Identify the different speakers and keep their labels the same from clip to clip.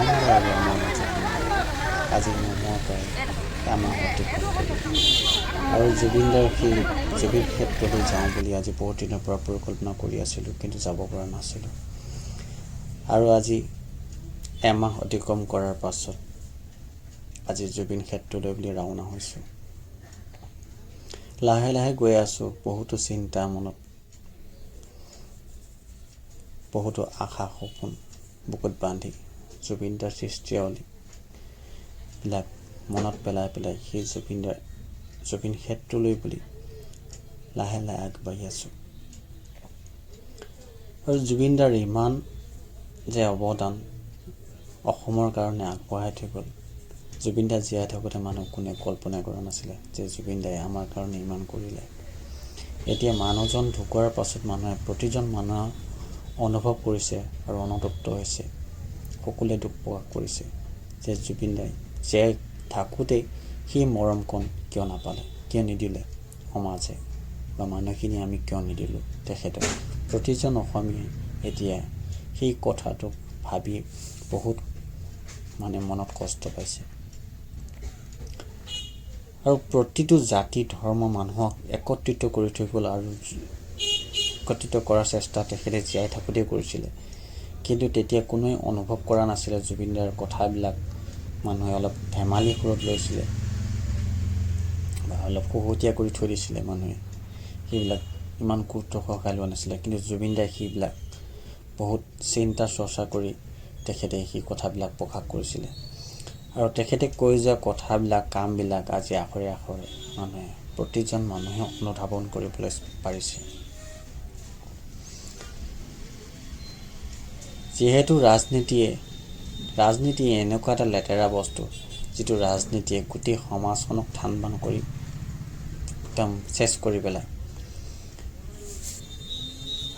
Speaker 1: প্ৰথমবাৰ আৰু আমাৰ মাজত আজি নোহোৱা প্ৰায় এমাহ অতিক্ৰম কৰিলে আৰু জুবিনদাৰ সেই জুবিন ক্ষেত্ৰলৈ যাওঁ বুলি আজি বহুত দিনৰ পৰা পৰিকল্পনা কৰি আছিলোঁ, কিন্তু যাব পৰা নাছিলোঁ। আৰু আজি এমাহ অতিক্ৰম কৰাৰ পাছত আজি জুবিন ক্ষেত্ৰলৈ বুলি ৰাওনা হৈছোঁ। লাহে লাহে গৈ আছোঁ, বহুতো চিন্তা মনত, বহুতো আশা সপোন বুকুত বান্ধি জুবিনদাৰ সৃষ্টিৰাৱলীবিলাক মনত পেলাই পেলাই সেই জুবিন ক্ষেত্ৰলৈ বুলি লাহে লাহে আগবাঢ়ি আছোঁ। আৰু জুবিনদাৰ ইমান যে অৱদান অসমৰ কাৰণে আগবঢ়াই থৈ গ'ল, জুবিনদা জীয়াই থাকোঁতে মানুহ কোনে কল্পনা কৰা নাছিলে যে জুবিনদাই আমাৰ কাৰণে ইমান কৰিলে। এতিয়া মানুহজন ঢুকোৱাৰ পাছত প্ৰতিজন মানুহে অনুভৱ কৰিছে আৰু অনুতপ্ত হৈছে, সকলোৱে দুখ প্ৰকাশ কৰিছে যে জুবিনদাই জীয়াই থাকোঁতেই সেই মৰমকণ কিয় নাপালে, কিয় নিদিলে সমাজে বা মানুহখিনি আমি কিয় নিদিলোঁ তেখেতক। প্ৰতিজন অসমীয়াই এতিয়া সেই কথাটোক ভাবি বহুত মনত কষ্ট পাইছে। আৰু প্ৰতিটো জাতি ধৰ্ম মানুহক একত্ৰিত কৰি থৈ গ'ল আৰু একত্ৰিত কৰাৰ চেষ্টা তেখেতে জীয়াই থাকোঁতেই কৰিছিলে। কিন্তু তেতিয়া কোনোৱে অনুভৱ কৰা নাছিলে জুবিনদাৰ কথাবিলাক মানুহে অলপ ধেমালি সুৰত লৈছিলে বা অলপ খুহুতীয়া কৰি থৈ দিছিলে। মানুহে সেইবিলাক ইমান গুৰুত্ব সহকাৰে লোৱা নাছিলে, কিন্তু জুবিনদাই সেইবিলাক বহুত চিন্তা চৰ্চা কৰি তেখেতে সেই কথাবিলাক প্ৰকাশ কৰিছিলে। আৰু তেখেতে কৈ যোৱা কথাবিলাক কামবিলাক আজি আখৰে আখৰে প্ৰতিজন মানুহে অনুধাৱন কৰিবলৈ পাৰিছে। যিহেতু ৰাজনীতি এনেকুৱা এটা লেতেৰা বস্তু, যিটো ৰাজনীতিয়ে গোটেই সমাজখনক থান বান কৰি একদম চেচ কৰি পেলায়।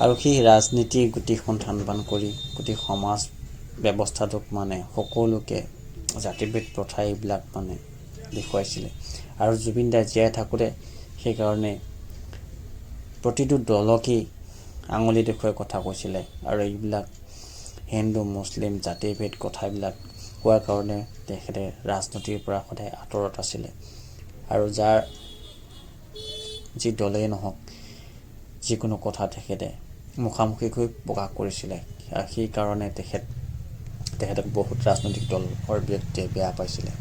Speaker 1: আৰু সেই ৰাজনীতি গোটেইখন থান বান কৰি গোটেই সমাজ ব্যৱস্থাটোক সকলোকে জাতিভেদ প্ৰথা এইবিলাক দেখুৱাইছিলে। আৰু জুবিনদাই জীয়াই থাকোঁতে সেইকাৰণে প্ৰতিটো দলকেই আঙুলি দেখুৱাই কথা কৈছিলে। আৰু এইবিলাক হিন্দু মুছলিম জাতিভেদ কথাবিলাক কোৱাৰ কাৰণে তেখেতে ৰাজনীতিৰ পৰা সদায় আঁতৰত আছিলে। আৰু যি দলেই নহওক যিকোনো কথা তেখেতে মুখামুখিকৈ প্ৰকাশ কৰিছিলে। আৰু সেইকাৰণে তেখেতক বহুত ৰাজনৈতিক দলৰ ব্যক্তিয়ে বেয়া পাইছিলে।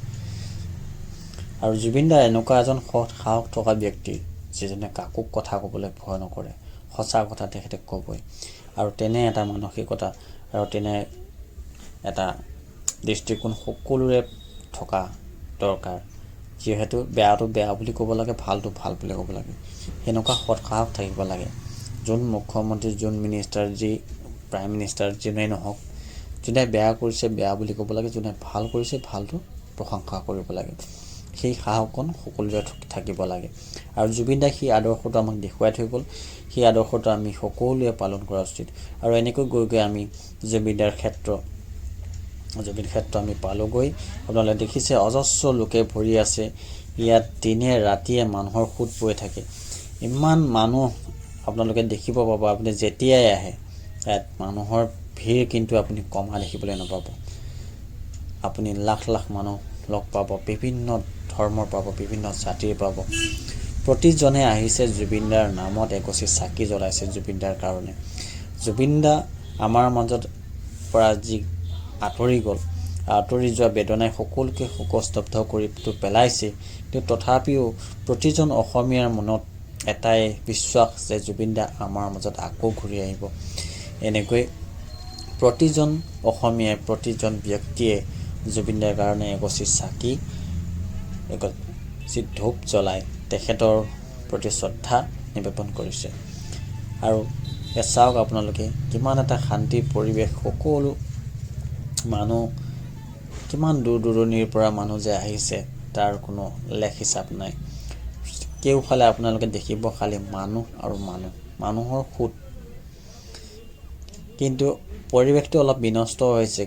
Speaker 1: আৰু জুবিনদা এনেকুৱা এজন সৎ সাহস থকা ব্যক্তি, যিজনে কাকো কথা ক'বলৈ ভয় নকৰে, সঁচা কথা তেখেতে ক'বই। আৰু তেনে এটা মানসিকতা আৰু তেনে এটা দৃষ্টিকোণ সকলোৰে থকা দৰকাৰ। যিহেতু বেয়াটো বেয়া বুলি ক'ব লাগে, ভালটো ভাল বুলি ক'ব লাগে, সেনেকুৱা সৎ সাহস থাকিব লাগে। যোন মুখ্যমন্ত্ৰী, যোন মিনিষ্টাৰ, যি প্ৰাইম মিনিষ্টাৰ যোনেই নহওক, যোনে বেয়া কৰিছে বেয়া বুলি ক'ব লাগে, যোনে ভাল কৰিছে ভালটো প্ৰশংসা কৰিব লাগে। সেই সাহসকণ সকলোৰে থাকিব লাগে। আৰু জুবিনদাই সেই আদৰ্শটো আমাক দেখুৱাই থৈ গ'ল। সেই আদৰ্শটো আমি সকলোৱে পালন কৰা উচিত। আৰু এনেকৈ গৈ গৈ আমি জুবিন ক্ষেত্ৰ আমি পালোগৈ। আপোনালোকে দেখিছে অজস্ৰ লোকে ভৰি আছে ইয়াত, দিনে ৰাতিয়ে মানুহৰ সোঁত বৈ থাকে। ইমান মানুহ আপোনালোকে দেখিব পাব, আপুনি যেতিয়াই আহে ইয়াত মানুহৰ ভিৰ কিন্তু আপুনি কমা দেখিবলৈ নাপাব। আপুনি লাখ লাখ মানুহ লগ পাব, বিভিন্ন ধৰ্মৰ পাব, বিভিন্ন জাতিৰ পাব। প্ৰতিজনে আহিছে জুবিনদাৰ নামত এগছি চাকি জ্বলাইছে জুবিনদাৰ কাৰণে। জুবিনদা আমাৰ মাজত পৰা যি আঁতৰি গ'ল, আঁতৰি যোৱা বেদনাই সকলোকে শোকস্তব্ধ কৰি পেলাইছে। কিন্তু তথাপিও প্ৰতিজন অসমীয়াৰ মনত এটাই বিশ্বাস যে জুবিনদা আমাৰ মাজত আকৌ ঘূৰি আহিব। এনেকৈ প্ৰতিজন অসমীয়াই, প্ৰতিজন ব্যক্তিয়ে জুবিনদাৰ কাৰণে এগছি চাকি, এগছি ধূপ জ্বলাই তেখেতৰ প্ৰতি শ্ৰদ্ধা নিবেদন কৰিছে। আৰু চাওক আপোনালোকে কিমান এটা শান্তিৰ পৰিৱেশ, সকলো মানুহ কিমান দূৰ দূৰণিৰ পৰা মানুহ যে আহিছে তাৰ কোনো লেখ হিচাপ নাই। কেওফালে আপোনালোকে দেখিব খালি মানুহ আৰু মানুহৰ সোঁত। কিন্তু পৰিৱেশটো অলপ বিনষ্ট হৈছে।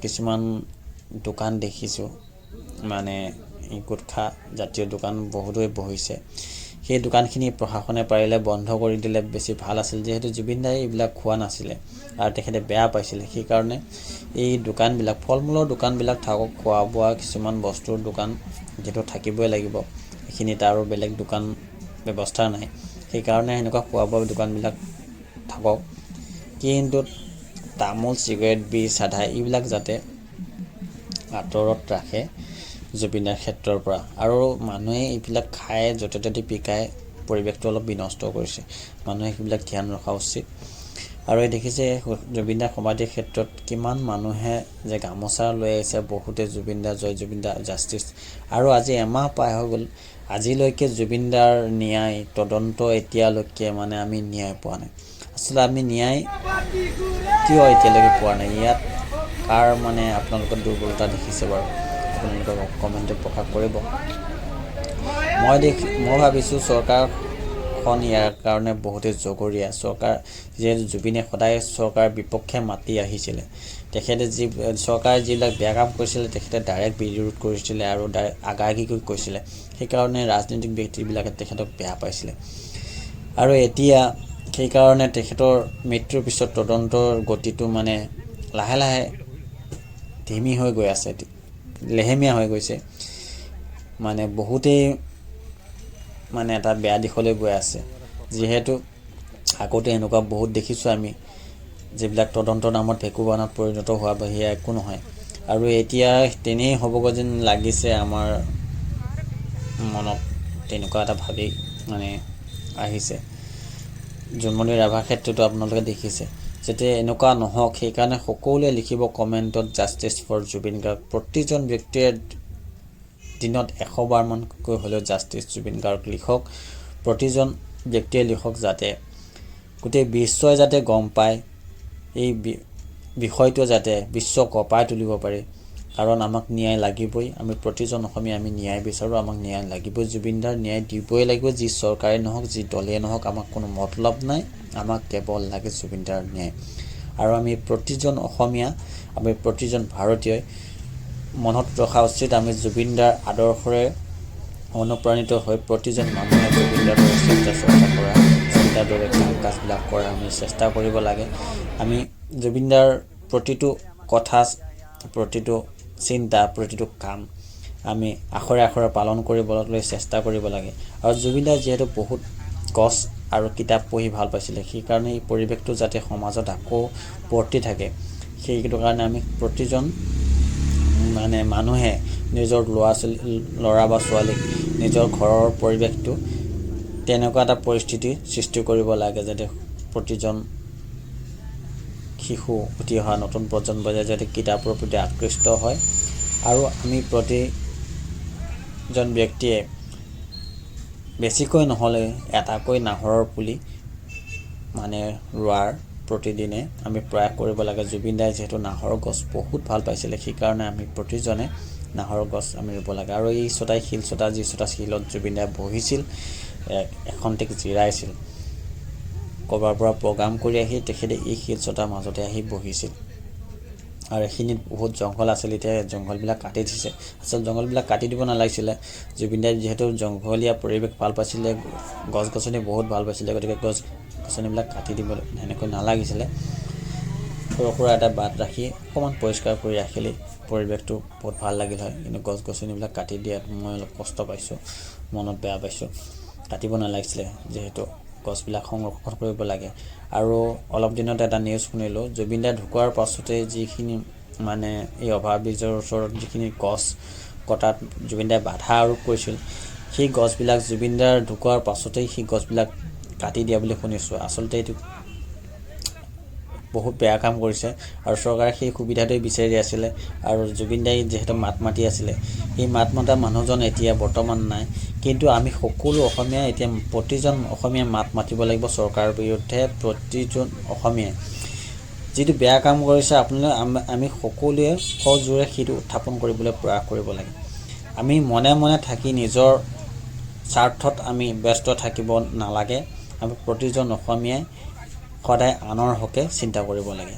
Speaker 1: কিছুমান দোকান দেখিছোঁ, গুটখা জাতীয় দোকান বহুতেই বহিছে। সেই দোকানখিনি প্ৰশাসনে পাৰিলে বন্ধ কৰি দিলে বেছি ভাল আছিল, যিহেতু জুবিন দাই এইবিলাক খোৱা নাছিলে আৰু তেখেতে বেয়া পাইছিলে। সেইকাৰণে এই দোকানবিলাক, ফল মূলৰ দোকানবিলাক থাকক, খোৱা বোৱা কিছুমান বস্তুৰ দোকান যিহেতু থাকিবই লাগিব, এইখিনিত আৰু বেলেগ দোকান ব্যৱস্থা নাই, সেইকাৰণে এনেকুৱা খোৱা বোৱা দোকানবিলাক থাকক। কিন্তু তামোল, চিগাৰেট, বিড়ি, চাধা এইবিলাক যাতে আঁতৰত ৰাখে জুবিনাৰ ক্ষেত্ৰৰ পৰা। আৰু মানুহে এইবিলাক খাই য'তে ত'তে পিকাই পৰিৱেশটো অলপ বিনষ্ট কৰিছে, মানুহে সেইবিলাক ধ্যান ৰখা উচিত। আৰু এই দেখিছে জুবিনদাৰ সমাধিৰ ক্ষেত্ৰত কিমান মানুহে যে গামোচা লৈ আহিছে, বহুতে জুবিনদা জয় জুবিনদা জাষ্টিছ। আৰু আজি এমাহ পাৰ হৈ গ'ল, আজিলৈকে জুবিনদাৰ ন্যায় তদন্ত এতিয়ালৈকে মানে আমি ন্যায় পোৱা নাই। আচলতে আমি ন্যায় কিয় এতিয়ালৈকে পোৱা নাই, ইয়াত কাৰ মানে আপোনালোকে দুৰ্বলতা দেখিছে বাৰু, আপোনালোকে কমেণ্টত প্ৰকাশ কৰিব। মই ভাবিছোঁ চৰকাৰখন ইয়াৰ কাৰণে বহুতেই জগৰীয়া। চৰকাৰ যিহেতু জুবিনে সদায় চৰকাৰৰ বিপক্ষে মাতি আহিছিলে, তেখেতে চৰকাৰে যিবিলাক বেয়া কাম কৰিছিলে তেখেতে ডাইৰেক্ট বিৰোধ কৰিছিলে আৰু ডাইৰেক্ট আগাগি কৈছিলে। সেইকাৰণে ৰাজনৈতিক ব্যক্তিবিলাকে তেখেতক বেয়া পাইছিলে। আৰু এতিয়া সেইকাৰণে তেখেতৰ মৃত্যুৰ পিছত তদন্তৰ গতিটো মানে লাহে লাহে ধিমি হৈ গৈ আছে, লেহেমীয়া হৈ গৈছে, মানে বহুতেই মানে এটা বেয়া দিশলৈ গৈ আছে। যিহেতু আগতে এনেকুৱা বহুত দেখিছোঁ আমি, যিবিলাক তদন্তৰ নামত ভেকুৱানাত পৰিণত হোৱা বাহিৰে একো নহয়। আৰু এতিয়া তেনেই হ'বগৈ যেন লাগিছে, আমাৰ মনত তেনেকুৱা এটা ভাবি মানে আহিছে। জোনমণি ৰাভাৰ ক্ষেত্ৰতো আপোনালোকে দেখিছে, যাতে এনেকুৱা নহওক সেইকাৰণে সকলোৱে লিখিব কমেণ্টত জাষ্টিছ ফৰ জুবিন গাৰ্গ। প্ৰতিজন ব্যক্তিয়ে দিনত 100 বাৰমানকৈ হ'লেও জাষ্টিছ জুবিন গাৰ্গ লিখক, প্ৰতিজন ব্যক্তিয়ে লিখক, যাতে গোটেই বিশ্বই যাতে গম পায়, এই বিষয়টো যাতে বিশ্ব কঁপাই তুলিব পাৰে। কাৰণ আমাক ন্যায় লাগিবই, আমি প্ৰতিজন অসমীয়া আমি ন্যায় বিচাৰোঁ, আমাক ন্যায় লাগিবই, জুবিনদাৰ ন্যায় দিবই লাগিব। যি চৰকাৰে নহওক, যি দলেই নহওক, আমাক কোনো মতলব নাই, আমাক কেৱল লাগে জুবিনদাৰ ন্যায়। আৰু আমি প্ৰতিজন অসমীয়া, আমি প্ৰতিজন ভাৰতীয়ই মনত ৰখা উচিত, আমি জুবিনদাৰ আদৰ্শৰে অনুপ্ৰাণিত হৈ প্ৰতিজন মানুহে জুবিনদাৰ দৰে চিন্তা চৰ্চা কৰা, জুবিনদাৰ দৰে কাম কাজবিলাক কৰাৰ আমি চেষ্টা কৰিব লাগে। আমি জুবিনদাৰ প্ৰতিটো কথা, প্ৰতিটো চিন্তা, প্ৰতিটো কাম আমি আখৰে আখৰে পালন কৰিবলৈ চেষ্টা কৰিব লাগে। আৰু জুবিনদাৰ যিহেতু বহুত গছ আৰু কিতাপ পঢ়ি ভাল পাইছিলে, সেইকাৰণে এই পৰিৱেশটো যাতে সমাজত আকৌ বৰ্তি থাকে, সেইটো কাৰণে আমি প্ৰতিজন মানে মানুহে নিজৰ ল'ৰা বা ছোৱালীক নিজৰ ঘৰৰ পৰিৱেশটো তেনেকুৱা এটা পৰিস্থিতি সৃষ্টি কৰিব লাগে, যাতে প্ৰতিজন শিশু, উঠি অহা নতুন প্ৰজন্মই যাতে কিতাপৰ প্ৰতি আকৃষ্ট হয়। আৰু আমি প্ৰতিজন ব্যক্তিয়ে বেছিকৈ নহ'লে এটাকৈ নাহৰৰ পুলি মানে ৰোৱাৰ প্ৰতিদিনে আমি প্ৰয়াস কৰিব লাগে। জুবিনদাই যিহেতু নাহৰৰ গছ বহুত ভাল পাইছিলে, সেইকাৰণে আমি প্ৰতিজনে নাহৰৰ গছ আমি ৰুব লাগে। আৰু এই শিলচটা যি শিলত জুবিনদাই বহিছিল, এখন্তেক জিৰাইছিল, ক'ৰবাৰ পৰা প্ৰগ্ৰাম কৰি আহি তেখেতে এই শিলচটাৰ মাজতে আহি বহিছিল। আৰু এইখিনিত বহুত জংঘল আছিল, এতিয়া জংঘলবিলাক কাটি দিছে। আচলতে জংঘলবিলাক কাটি দিব নালাগিছিলে, জুবিনদাই যিহেতু জংঘলীয়া পৰিৱেশ ভাল পাইছিলে, গছ গছনি বহুত ভাল পাইছিলে, গতিকে গছ গছনিবিলাক কাটি দিব সেনেকৈ নালাগিছিলে। সৰু সুৰা এটা বাট ৰাখি অকণমান পৰিষ্কাৰ কৰি ৰাখিলেই পৰিৱেশটো বহুত ভাল লাগিল হয়। কিন্তু গছ গছনিবিলাক কাটি দিয়াত মই অলপ কষ্ট পাইছোঁ, মনত বেয়া পাইছোঁ। কাটিব নালাগিছিলে, যিহেতু গছবিলাক সংৰক্ষণ কৰিব লাগে। আৰু অলপ দিনত এটা নিউজ শুনিলোঁ, জুবিনদাই ঢুকোৱাৰ পাছতে যিখিনি মানে এই অভাৰব্ৰিজৰ ওচৰত যিখিনি গছ কটাত জুবিনদাই বাধা আৰোপ কৰিছিল, সেই গছবিলাক জুবিনদাৰ ঢুকোৱাৰ পাছতেই সেই গছবিলাক কাটি দিয়া বুলি শুনিছোঁ। আচলতে এইটো বহুত বেয়া কাম কৰিছে, আৰু চৰকাৰে সেই সুবিধাটোৱে বিচাৰি আছিলে। আৰু জুবিনদাই যিহেতু মাত মাতি আছিলে, সেই মাত মতা মানুহজন এতিয়া বৰ্তমান নাই। কিন্তু আমি সকলো অসমীয়াই এতিয়া প্ৰতিজন অসমীয়াই মাত মাতিব লাগিব চৰকাৰৰ বিৰুদ্ধে। প্ৰতিজন অসমীয়াই যিটো বেয়া কাম কৰিছে, আমি সকলোৱে সজোৰে সেইটো উত্থাপন কৰিবলৈ প্ৰয়াস কৰিব লাগে। আমি মনে মনে থাকি নিজৰ স্বাৰ্থত আমি ব্যস্ত থাকিব নালাগে। আমি প্ৰতিজন অসমীয়াই সদায় আনৰ হকে চিন্তা কৰিব লাগে।